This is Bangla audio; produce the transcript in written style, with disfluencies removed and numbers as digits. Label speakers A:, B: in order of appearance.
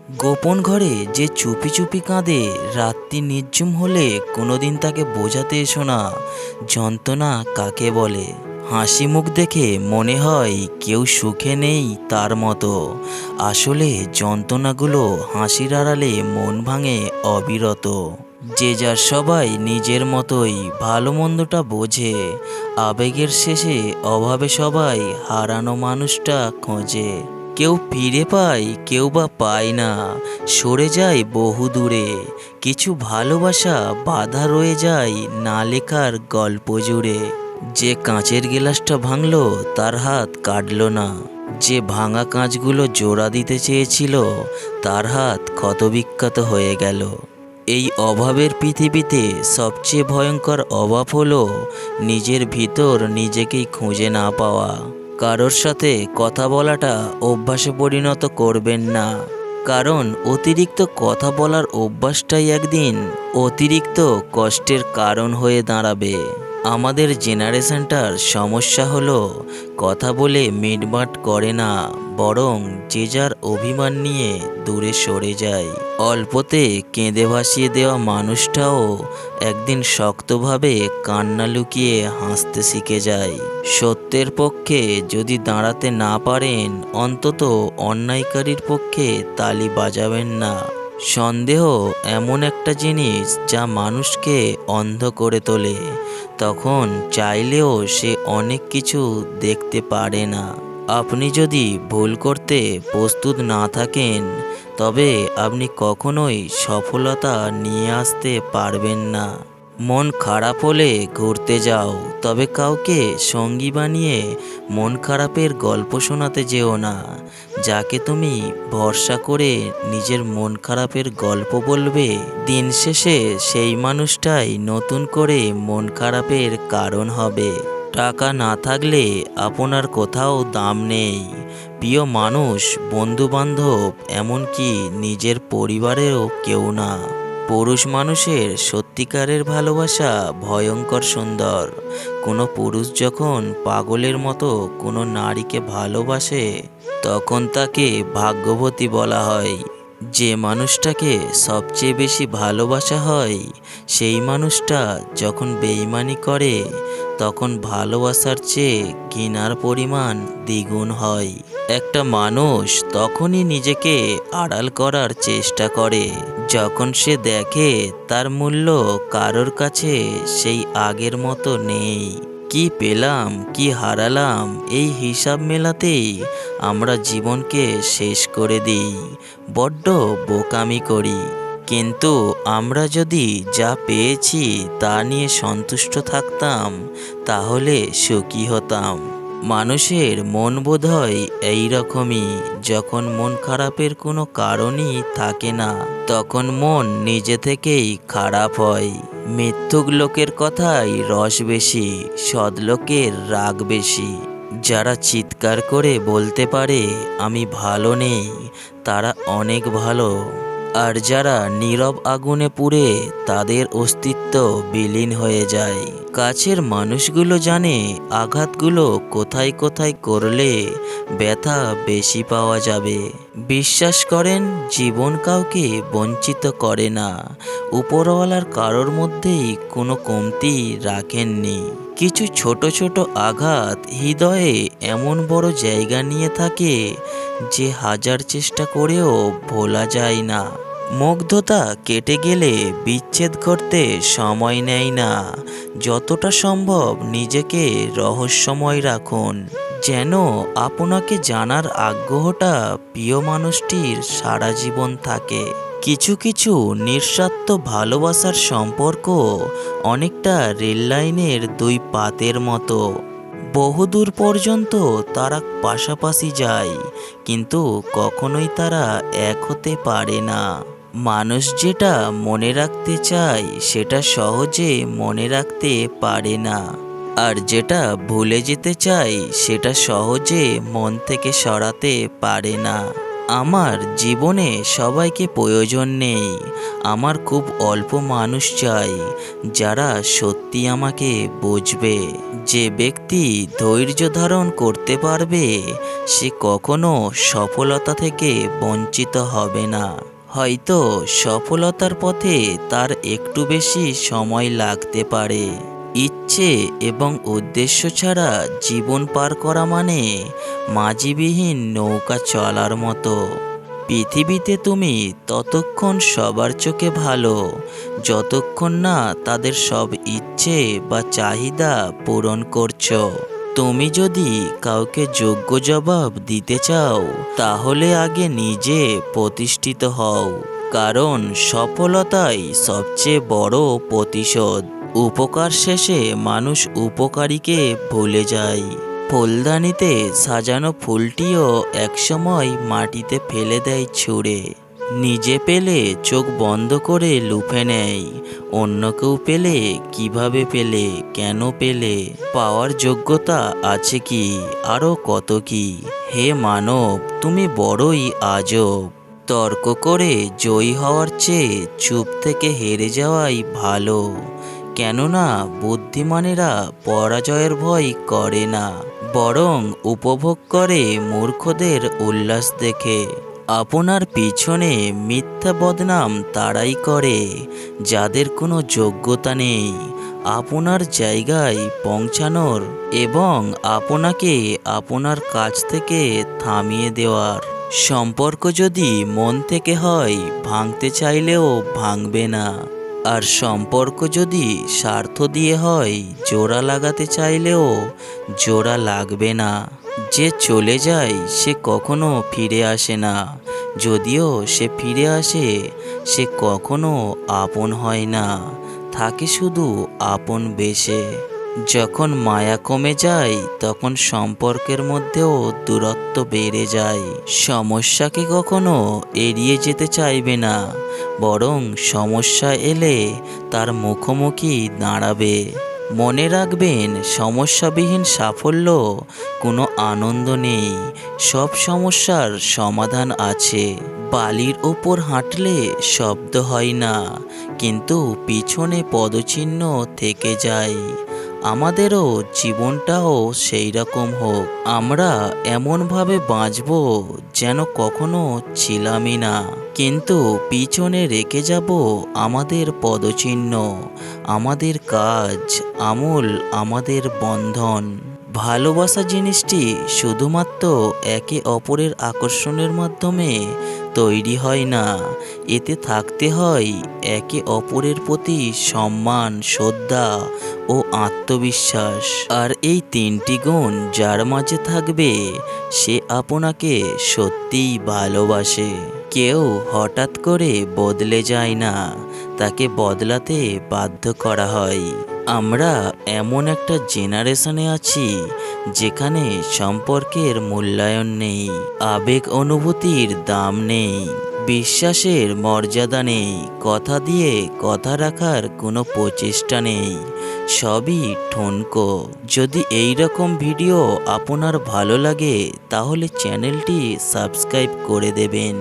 A: গোপন ঘরে যে চুপি চুপি কাঁদে, রাত্রি নির্ঝুম হলে কোনোদিন তাকে বোঝাতে এসো না যন্ত্রণা কাকে বলে। হাসি মুখ দেখে মনে হয় কেউ সুখে নেই তার মতো, আসলে যন্ত্রণাগুলো হাসির আড়ালে মন ভাঙে অবিরত। যে যার সবাই নিজের মতোই ভালো মন্দটা বোঝে, আবেগের শেষে অভাবে সবাই হারানো মানুষটা খোঁজে। কেউ ফিরে পায়, কেউ বা পায় না, সরে যায় বহু দূরে। কিছু ভালোবাসা বাধা রয়ে যায় না লেখার গল্প জুড়ে। যে কাঁচের গ্লাসটা ভাঙলো তার হাত কাটলো না, যে ভাঙা কাঁচগুলো জোড়া দিতে চেয়েছিল তার হাত ক্ষতবিক্ষত হয়ে গেল। এই অভাবের পৃথিবীতে সবচেয়ে ভয়ঙ্কর অভাব হলো নিজের ভিতর নিজেকেই খুঁজে না পাওয়া। কারোর সাথে কথা বলাটা অভ্যাসে পরিণত করবেন না, কারণ অতিরিক্ত কথা বলার অভ্যাসটাই একদিন অতিরিক্ত কষ্টের কারণ হয়ে দাঁড়াবে। আমাদের জেনারেশনটার সমস্যা হলো কথা বলে মিটমাট করে না, বরং যে যার অভিমান নিয়ে দূরে সরে যায়। অল্পতে কেঁদে ভাসিয়ে দেওয়া মানুষটাও একদিন শক্তভাবে কান্না লুকিয়ে হাসতে শিখে যায়। সত্যের পক্ষে যদি দাঁড়াতে না পারেন, অন্তত অন্যায়কারীর পক্ষে তালি বাজাবেন না। সন্দেহ এমন একটা জিনিস যা মানুষকে অন্ধ করে তোলে, তখন চাইলেও সে অনেক কিছু দেখতে পারে না। আপনি যদি ভুল করতে প্রস্তুত না থাকেন, তবে আপনি কখনোই সফলতা নিয়ে আসতে পারবেন না। মন খারাপ হলে ঘুরতে যাও, তবে কাউকে সঙ্গী বানিয়ে মন খারাপের গল্প শোনাতে যেও না। যাকে তুমি ভরসা করে নিজের মন খারাপের গল্প বলবে, দিন শেষে সেই মানুষটাই নতুন করে মন খারাপের কারণ হবে। টাকা না থাকলে আপনার কোথাও দাম নেই। প্রিয় মানুষ, বন্ধু বান্ধব, এমনকি নিজের পরিবারেও কেউ না। পুরুষ মানুষের সত্যিকারের ভালোবাসা ভয়ঙ্কর সুন্দর। কোনো পুরুষ যখন পাগলের মতো কোনো নারীকে ভালোবাসে, তখন তাকে ভাগ্যবতী বলা হয়। যে মানুষটাকে সবচেয়ে বেশি ভালোবাসা হয়, সেই মানুষটা যখন বেইমানি করে, তখন ভালোবাসার চেয়ে ঘৃণার পরিমাণ দ্বিগুণ হয়। একটা মানুষ তখনই নিজেকে আড়াল করার চেষ্টা করে যখন সে দেখে তার মূল্য কারোর কাছে সেই আগের মতো নেই। কি পেলাম কি হারালাম, এই হিসাব মেলাতেই আমরা জীবনকে শেষ করে দিই। বড্ড বোকামি করি। কিন্তু আমরা যদি যা পেয়েছি তা নিয়ে সন্তুষ্ট থাকতাম, তাহলে সুখী হতাম। মানুষের মন বোধহয় এইরকমই, যখন মন খারাপের কোনো কারণই থাকে না, তখন মন নিজে থেকেই খারাপ হয়। মিথ্যুক লোকের কথাই রস বেশি, সৎ লোকের রাগ বেশি। যারা চিৎকার করে বলতে পারে আমি ভালো নেই, তারা অনেক ভালো। আর যারা নীরব আগুনে পুড়ে তাদের অস্তিত্ব বিলীন হয়ে যায়। কাছের মানুষগুলো জানে আঘাতগুলো কোথায় কোথায় করলে ব্যথা বেশি পাওয়া যাবে। বিশ্বাস করেন, জীবন কাউকে বঞ্চিত করে না। উপরওয়ালার কারোর মধ্যেই কোনো কমতি রাখেননি। কিছু ছোট ছোট আঘাত হৃদয়ে এমন বড় জায়গা নিয়ে থাকে যে হাজার চেষ্টা করেও ভোলা যায় না। মুগ্ধতা কেটে গেলে বিচ্ছেদ করতে সময় নেয় না। যতটা সম্ভব নিজেকে রহস্যময় রাখুন, যেন আপনাকে জানার আগ্রহটা প্রিয় মানুষটির সারা জীবন থাকে। কিছু কিছু নিঃস্বার্থ ভালোবাসার সম্পর্ক অনেকটা রেল লাইনের দুই পাতের মতো। বহুদূর পর্যন্ত তারা পাশাপাশি যায়, কিন্তু কখনোই তারা এক হতে পারে না। মানুষ যেটা মনে রাখতে চায় সেটা সহজে মনে রাখতে পারে না, আর যেটা ভুলে যেতে চায় সেটা সহজে মন থেকে সরাতে পারে না। আমার জীবনে সবাইকে প্রয়োজন নেই, আমার খুব অল্প মানুষ চাই যারা সত্যি আমাকে বুঝবে। যে ব্যক্তি ধৈর্য ধারণ করতে পারবে সে কখনো সফলতা থেকে বঞ্চিত হবে না। হয়তো সফলতার পথে তার একটু বেশি সময় লাগতে পারে। ইচ্ছে এবং উদ্দেশ্য ছাড়া জীবন পার করা মানে মাঝিবিহীন নৌকা চলার মতো। পৃথিবীতে তুমি ততক্ষণ সবার চোখে ভালো যতক্ষণ না তাদের সব ইচ্ছে বা চাহিদা পূরণ করছো। তুমি যদি কাউকে যোগ্য জবাব দিতে চাও তাহলে আগে নিজে প্রতিষ্ঠিত হও, কারণ সফলতাই সবচেয়ে বড় প্রতিশোধ। উপকার শেষে মানুষ উপকারীকে ভুলে যায়। ফুলদানিতে সাজানো ফুলটিও একসময় মাটিতে ফেলে দেয় ছুঁড়ে। নিজে পেলে চোখ বন্ধ করে লুফে নেয়, অন্য কেউ পেলে কিভাবে পেলে, কেন পেলে, পাওয়ার যোগ্যতা আছে কি, আরও কত কি। হে মানব, তুমি বড়ই আজব। তর্ক করে জয়ী হওয়ার চেয়ে চুপ থেকে হেরে যাওয়াই ভালো, কেননা বুদ্ধিমানেরা পরাজয়ের ভয় করে না, বরং উপভোগ করে মূর্খদের উল্লাস দেখে। আপনার পিছনে মিথ্যা বদনাম তারাই করে যাদের কোনো যোগ্যতা নেই আপনার জায়গায় পৌঁছানোর এবং আপনাকে আপনার কাছ থেকে থামিয়ে দেওয়ার। সম্পর্ক যদি মন থেকে হয় ভাঙতে চাইলেও ভাঙবে না, আর সম্পর্ক যদি স্বার্থ দিয়ে হয় জোড়া লাগাতে চাইলেও জোড়া লাগবে না। যে চলে যায় সে কখনো ফিরে আসে না, যদিও সে ফিরে আসে সে কখনো আপন হয় না, থাকে শুধু আপন বেশে। যখন মায়া কমে যায় তখন সম্পর্কের মধ্যেও দূরত্ব বেড়ে যায়। সমস্যাকে কখনো এড়িয়ে যেতে চাইবে না, বরং সমস্যা এলে তার মুখোমুখি দাঁড়াবে। মনে রাখবেন, সমস্যাবিহীন সাফল্য কোনো আনন্দ নেই, সব সমস্যার সমাধান আছে। বালির ওপর হাঁটলে শব্দ হয় না, কিন্তু পিছনে পদচিহ্ন থেকে যায়। আমাদেরও জীবনটাও সেই রকম হোক, আমরা এমনভাবে বাঁচব যেন কখনো ছিলামই না, কিন্তু পিছনে রেখে যাব আমাদের পদচিহ্ন, আমাদের কাজ, আমল, আমাদের বন্ধন। ভালোবাসা জিনিসটি শুধুমাত্র একে অপরের আকর্ষণের মাধ্যমে তৈরি হয় না, এতে থাকতে হয় একে অপরের প্রতি সম্মান, শ্রদ্ধা ও আত্মবিশ্বাস। আর এই তিনটি গুণ যার মাঝে থাকবে সে আপনাকে সত্যিই ভালোবাসে। কেউ হঠাৎ করে বদলে যায় না, তাকে বদলাতে বাধ্য করা হয়। আমরা এমন একটা জেনারেশনে আছি যেখানে সম্পর্কের মূল্যায়ন নেই, আবেগ অনুভূতির দাম নেই, বিশ্বাসের মর্যাদা নেই, কথা দিয়ে কথা রাখার কোনো প্রচেষ্টা নেই, সবই ঠুনকো। যদি এই রকম ভিডিও আপনার ভালো লাগে তাহলে চ্যানেলটি সাবস্ক্রাইব করে দেবেন।